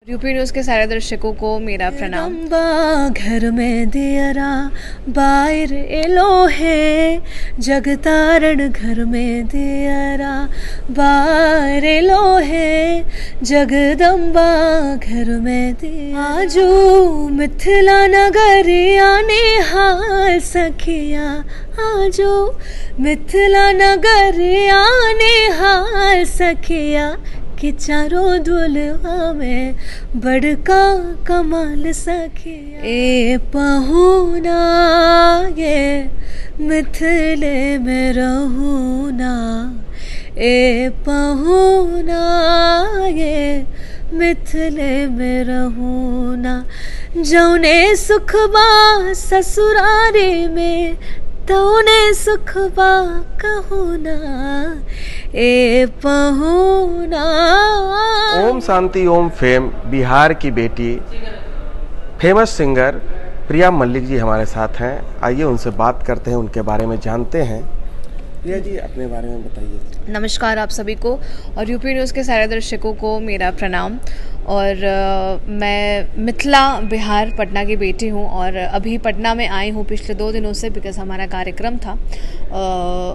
UP news के सारे दर्शकों को मेरा प्रणाम। घर में दियरा बाहर एलो है, जगतारण घर में दियरा बाहर एलो है, जगदम्बा घर में दिया। आजू मिथिला नगर आने हाल सखिया, आजो मिथिला नगर आने हाल सखिया, कि चारों दुल्हा में बड़का कमाल सखिया। ए पहुना ये मिथिले में रहूना, ए पहुना ये मिथिले में रहूना, जौने सुखबा ससुरारी में तौने सुखबा कहूना, ए पहुना। ओम शांति ओम फेम बिहार की बेटी फेमस सिंगर प्रिया मल्लिक जी हमारे साथ हैं। आइए उनसे बात करते हैं, उनके बारे में जानते हैं। प्रिया जी, अपने बारे में बताइए। नमस्कार आप सभी को और यूपी न्यूज़ के सारे दर्शकों को मेरा प्रणाम। और मैं मिथिला बिहार पटना की बेटी हूँ और अभी पटना में आई हूँ पिछले 2 दिनों से, बिकॉज़ हमारा कार्यक्रम था।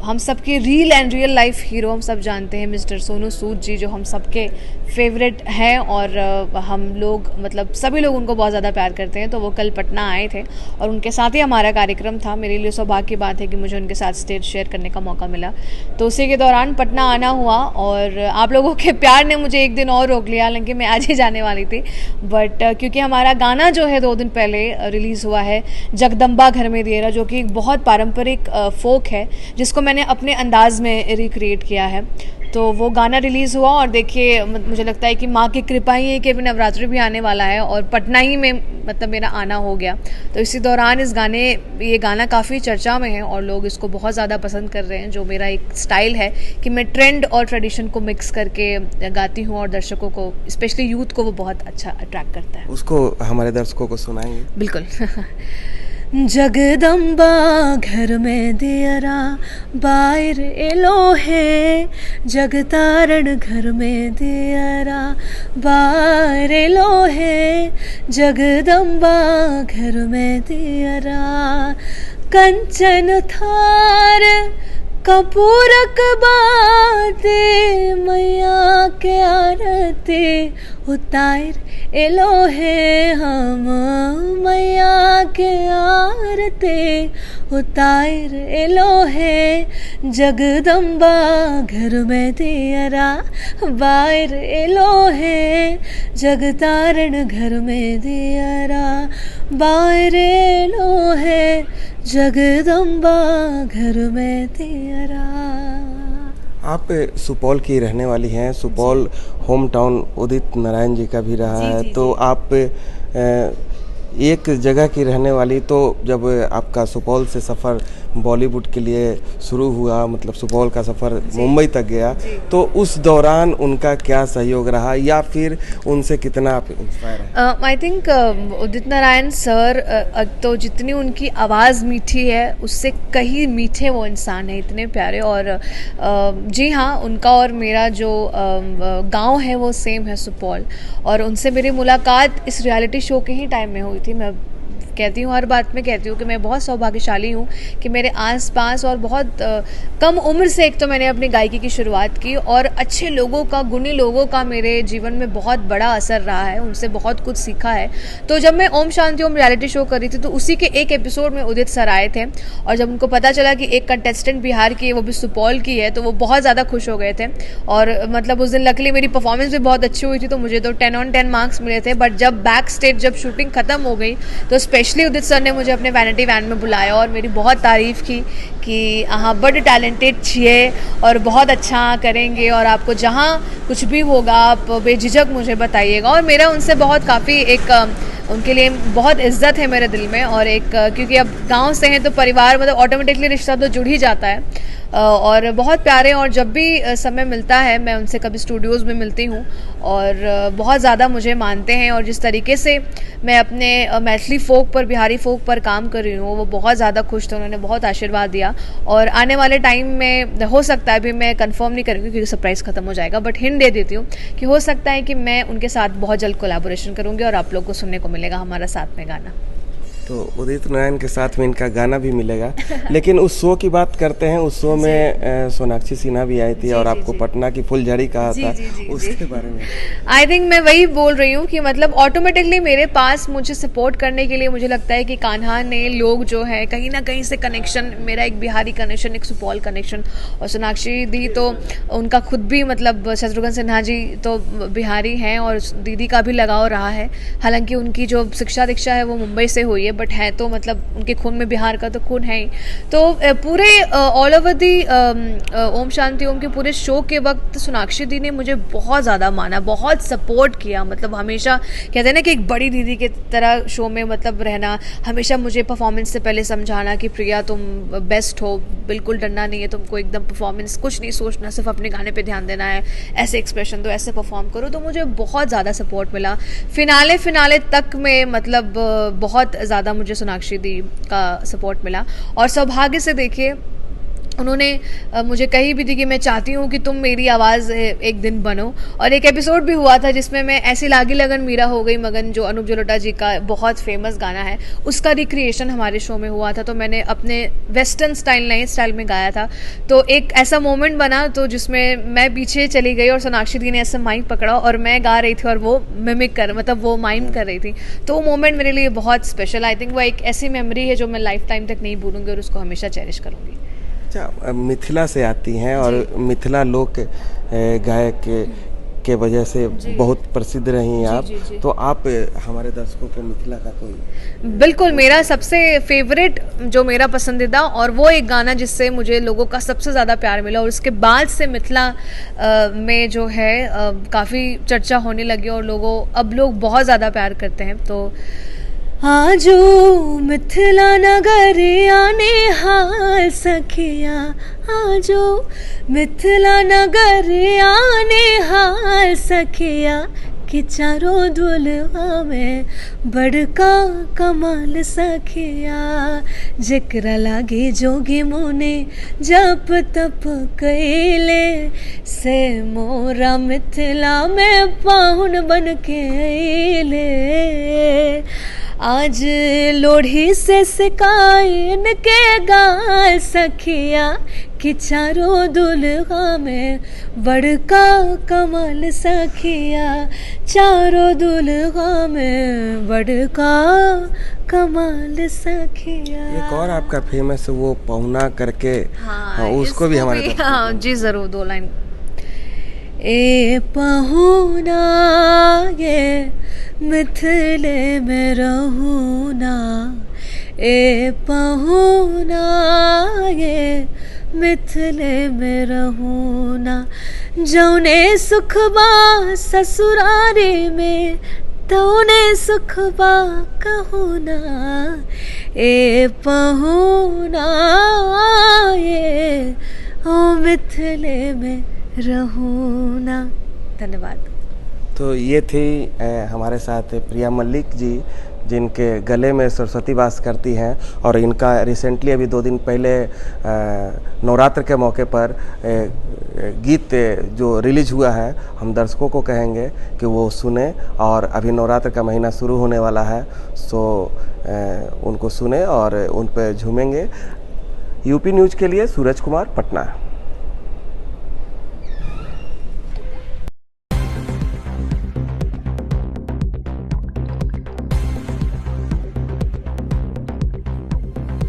हम सबके रियल लाइफ हीरो हम सब जानते हैं मिस्टर सोनू सूद जी, जो हम सबके फेवरेट हैं और हम लोग मतलब सभी लोग उनको बहुत ज़्यादा प्यार करते हैं। तो वो कल पटना आए थे और उनके साथ ही हमारा कार्यक्रम था। मेरे लिए सौभाग्य की बात है कि मुझे उनके साथ स्टेज शेयर करने का मौका मिला, तो उसी के दौरान पटना आना हुआ। और आप लोगों के प्यार ने मुझे एक दिन और रोक लिया, हालांकि मैं आज ही जाने वाली थी, बट क्योंकि हमारा गाना जो है 2 दिन पहले रिलीज़ हुआ है, जगदम्बा घर में दियरा, जो कि एक बहुत पारंपरिक फोक है जिसको मैंने अपने अंदाज में रिक्रिएट किया है। तो वो गाना रिलीज़ हुआ और देखिए मुझे लगता है कि माँ की कृपा ही है कि अभी नवरात्रि भी आने वाला है और पटना ही में मतलब मेरा आना हो गया। तो इसी दौरान ये गाना काफ़ी चर्चा में है और लोग इसको बहुत ज़्यादा पसंद कर रहे हैं, जो मेरा एक स्टाइल है कि मैं ट्रेंड और ट्रेडिशन को मिक्स करके गाती हूँ और दर्शकों को, स्पेशली यूथ को, वो बहुत अच्छा अट्रैक्ट करता है। उसको हमारे दर्शकों को सुनाएंगे। बिल्कुल। जगदम्बा घर में दियरा बाहर एलो है, जगतारण घर में दियरा बाहर एलो है, जगदम्बा घर में दियरा। कंचन थार कपूरक बाते मैया के आरती उतार एलो है, हम मैया के आरती उतार एलो है, जगदम्बा घर में दियरा बाहर एलो है, जगतारण घर में दियरा बाहर एलो है, जगदम्बा घर में दियरा। आप सुपौल की रहने वाली हैं, सुपौल होम टाउन उदित नारायण जी का भी रहा है। तो आप एक जगह की रहने वाली, तो जब आपका सुपौल से सफ़र बॉलीवुड के लिए शुरू हुआ, मतलब सुपौल का सफ़र मुंबई तक गया, तो उस दौरान उनका क्या सहयोग रहा या फिर उनसे कितना आप इंस्पायर है? I think Udit Narayan sir, तो जितनी उनकी आवाज़ मीठी है उससे कहीं मीठे वो इंसान है, इतने प्यारे। और जी हाँ, उनका और मेरा जो गांव है वो सेम है, सुपौल। और उनसे मेरी मुलाकात इस रियलिटी शो के ही टाइम में हुई थी। मैं कहती हूँ, हर बात में कहती हूँ कि मैं बहुत सौभाग्यशाली हूँ कि मेरे आसपास और बहुत कम उम्र से एक तो मैंने अपनी गायकी की शुरुआत की और अच्छे लोगों का, गुणी लोगों का मेरे जीवन में बहुत बड़ा असर रहा है, उनसे बहुत कुछ सीखा है। तो जब मैं ओम शांति ओम रियलिटी शो कर रही थी तो उसी के एक एपिसोड में उदित सर आए थे और जब उनको पता चला कि एक कंटेस्टेंट बिहार की है, वो भी सुपौल की है, तो वो बहुत ज़्यादा खुश हो गए थे। और मतलब उस दिन लकीली मेरी परफॉर्मेंस भी बहुत अच्छी हुई थी, तो मुझे तो 10 on 10 मार्क्स मिले थे। बट जब बैक स्टेज जब शूटिंग खत्म हो गई तो स्पेशली उदित सर ने मुझे अपने वैनिटी वैन में बुलाया और मेरी बहुत तारीफ़ की कि हाँ बड़े टैलेंटेड छिए और बहुत अच्छा करेंगे और आपको जहाँ कुछ भी होगा आप बेझिझक मुझे बताइएगा। और मेरा उनसे बहुत काफ़ी एक उनके लिए बहुत इज्जत है मेरे दिल में। और एक क्योंकि अब गांव से हैं तो परिवार मतलब ऑटोमेटिकली रिश्ता तो जुड़ ही जाता है। और बहुत प्यारे, और जब भी समय मिलता है मैं उनसे कभी स्टूडियोज़ में मिलती हूँ और बहुत ज़्यादा मुझे मानते हैं, और जिस तरीके से मैं अपने मैथिली फोक पर, बिहारी फोक पर काम कर रही हूँ वो बहुत ज़्यादा खुश थे, उन्होंने बहुत आशीर्वाद दिया। और आने वाले टाइम में हो सकता है, अभी मैं कंफर्म नहीं करूँगी क्योंकि सरप्राइज़ ख़त्म हो जाएगा, बट हिंट दे देती हूँ कि हो सकता है कि मैं उनके साथ बहुत जल्द कोलैबोरेशन करूँगी और आप लोग को सुनने को मिलेगा हमारा साथ में गाना। तो उदित नारायण के साथ में इनका गाना भी मिलेगा। लेकिन उस शो की बात करते हैं, उस शो में सोनाक्षी सिन्हा भी आई थी और आपको पटना की फुलझड़ी कहा था, उसके बारे में। आई थिंक मैं वही बोल रही हूँ कि मतलब ऑटोमेटिकली मेरे पास मुझे सपोर्ट करने के लिए मुझे लगता है कि कान्हा ने लोग जो है कहीं ना कहीं से कनेक्शन, मेरा एक बिहारी कनेक्शन, एक सुपौल कनेक्शन, और सोनाक्षी दी तो उनका खुद भी मतलब शत्रुघ्न सिन्हा जी तो बिहारी हैं और दीदी का भी लगाव रहा है। हालांकि उनकी जो शिक्षा दीक्षा है वो मुंबई से हुई है, बट है तो मतलब उनके खून में बिहार का तो खून है ही। तो पूरे all over the Om Shanti Om के पूरे शो के वक्त सोनाक्षी दी ने मुझे बहुत ज़्यादा माना, बहुत सपोर्ट किया। मतलब हमेशा कहते हैं ना कि एक बड़ी दीदी की तरह शो में मतलब रहना, हमेशा मुझे परफॉर्मेंस से पहले समझाना कि प्रिया तुम बेस्ट हो, बिल्कुल डरना नहीं है तुमको, एकदम परफॉर्मेंस कुछ नहीं सोचना, सिर्फ अपने गाने पे ध्यान देना है, ऐसे एक्सप्रेशन दो, ऐसे परफॉर्म करो। तो मुझे बहुत ज़्यादा सपोर्ट मिला फिनाले तक में, मतलब बहुत ज़्यादा मुझे सोनाक्षी दी का सपोर्ट मिला। और सौभाग्य से देखिए उन्होंने मुझे कही भी थी कि मैं चाहती हूँ कि तुम मेरी आवाज़ एक दिन बनो। और एक एपिसोड भी हुआ था जिसमें मैं ऐसी लागी लगन मीरा हो गई मगन, जो अनूप जलोटा जी का बहुत फेमस गाना है, उसका रिक्रिएशन हमारे शो में हुआ था। तो मैंने अपने वेस्टर्न स्टाइल, नए स्टाइल में गाया था। तो एक ऐसा मोमेंट बना तो जिसमें मैं पीछे चली गई और सोनाक्षी दी ने ऐसा माइक पकड़ा और मैं गा रही थी और वो मिमिक कर, मतलब वो माइम कर रही थी। तो वो मोमेंट मेरे लिए बहुत स्पेशल, आई थिंक वो एक ऐसी मेमोरी है जो मैं लाइफ टाइम तक नहीं भूलूंगी और उसको हमेशा चेरिश करूँगी। अच्छा, मिथिला से आती हैं और मिथिला लोक गायक के वजह से बहुत प्रसिद्ध रही आप। तो आप हमारे दर्शकों को मिथिला का कोई। बिल्कुल, मेरा सबसे फेवरेट, जो मेरा पसंदीदा और वो एक गाना जिससे मुझे लोगों का सबसे ज़्यादा प्यार मिला, और उसके बाद से मिथिला में जो है काफ़ी चर्चा होने लगी और अब लोग बहुत ज़्यादा प्यार करते हैं। तो आजो मिथिला नगर आने हाल सखिया, आजो मिथिला नगर आने हाल सखिया, कि चारों दुल्हा में बड़का कमाल सखिया, जिक्र लागे जोगी मुने जप तप कैले, से मोरा मिथिला में पाहुन बन के अइले। आज लोढ़ी से सिकाइन के गाल सखिया, कि चारों दुल्हा में बड़का कमाल सखिया, चारों दुल्हा में बड़का कमाल सखिया। एक और आपका फेमस वो पहुना करके, हाँ, उसको भी हमारे जी ज़रूर, 2 लाइन। ए पहुना ये मिथिले में रहूना, ए पहुना ये मिथिले में रहूना, जौने सुखबा ससुरारी में तौने सुखबा कहूना, ए पहुना ये ओ मिथिले में रहूना। धन्यवाद। तो ये थी हमारे साथ प्रिया मल्लिक जी, जिनके गले में सरस्वती वास करती हैं, और इनका रिसेंटली अभी 2 दिन पहले नवरात्र के मौके पर गीत जो रिलीज हुआ है, हम दर्शकों को कहेंगे कि वो सुने, और अभी नवरात्र का महीना शुरू होने वाला है, सो उनको सुने और उन पर झूमेंगे। यूपी न्यूज़ के लिए सूरज कुमार, पटना।